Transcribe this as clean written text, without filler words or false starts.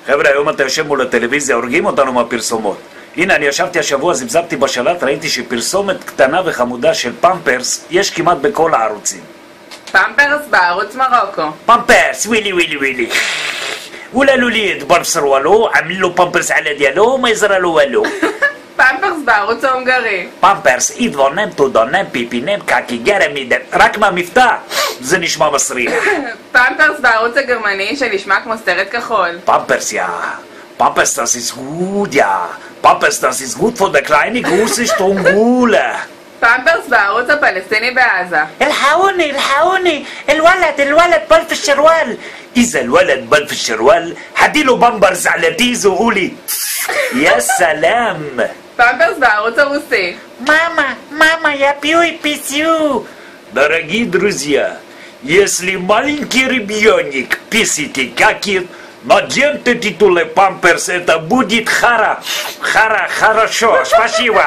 חבר'ה, היום אתה יושב מול הטלוויזיה, הורגים אותנו מהפרסומות. הנה, אני ישבתי השבוע, זמזמתי בשלט, ראיתי שפרסומת קטנה וחמודה של פמפרס יש כמעט בכל הערוצים. פמפרס בערוץ מרוקו. פמפרס, ווילי ווילי ווילי. ولا الوليد برفسر والو عامل له بامبرز على ديالو ما يزرى له والو. פמפרס בערוץ ההונגרי. بامبرز يدفنم تودنم بيبينم كاكي جرميدم רק מהמבטא זה נשמע מסריח. פמפרס בערוץ הגרמני שנשמע כמו סרט כחול. Pampers, ja. Pampers, das ist gut, ja. Pampers, das ist gut für die kleine große Strungule. פמפרס בערוץ הפלסטיני בעזה. الحقوني الحقوني الولد بل في الشروال. إذا الولد بل في الشروال هديله بامبرز على تيزو وقولي يا سلام. פמפרס בערוץ הרוסי. Мама, я пью и писю. Дорогие друзья, если маленький ребенок писит и какит, наденьте титулы памперс, это будет хорошо. Спасибо.